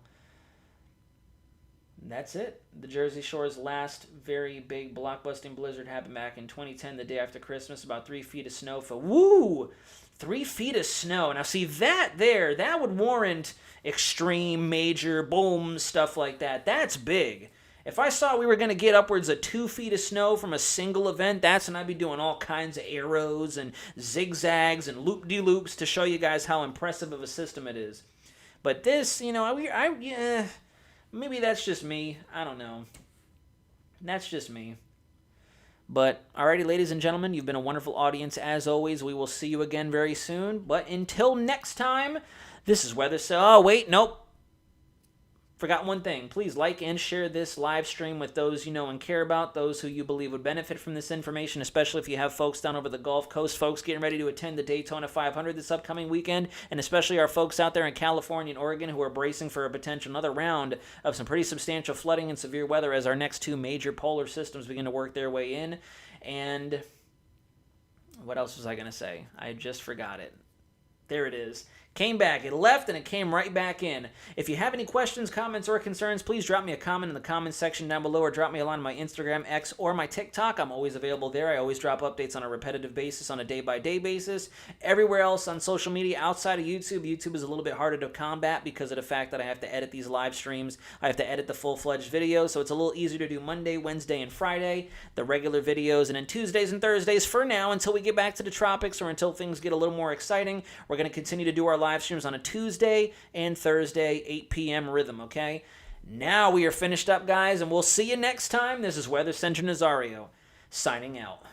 that's it. The Jersey Shore's last very big blockbusting blizzard happened back in 2010, the day after Christmas. About 3 feet of snow for 3 feet of snow. Now see, that would warrant extreme, major, boom, stuff like that. That's big. If I saw we were going to get upwards of 2 feet of snow from a single event, that's when I'd be doing all kinds of arrows and zigzags and loop-de-loops to show you guys how impressive of a system it is. But this, maybe that's just me. I don't know. That's just me. But, alrighty, ladies and gentlemen, you've been a wonderful audience as always. We will see you again very soon. But until next time, this is Weather Center. Oh, wait, nope. Forgot one thing. Please like and share this live stream with those you know and care about, those who you believe would benefit from this information, especially if you have folks down over the Gulf Coast, folks getting ready to attend the Daytona 500 this upcoming weekend, and especially our folks out there in California and Oregon who are bracing for a potential another round of some pretty substantial flooding and severe weather as our next two major polar systems begin to work their way in. And what else was I going to say? I just forgot it. There it is. Came back. It left and it came right back in. If you have any questions, comments, or concerns, please drop me a comment in the comments section down below or drop me a line on my Instagram, X, or my TikTok. I'm always available there. I always drop updates on a repetitive basis, on a day-by-day basis. Everywhere else on social media outside of YouTube, YouTube is a little bit harder to combat because of the fact that I have to edit these live streams. I have to edit the full-fledged videos, so it's a little easier to do Monday, Wednesday, and Friday, the regular videos, and then Tuesdays and Thursdays for now until we get back to the tropics or until things get a little more exciting. We're going to continue to do our live streams on a Tuesday and Thursday, 8 p.m. rhythm, okay? Now we are finished up, guys, and we'll see you next time. This is Weather Center Nazario, signing out.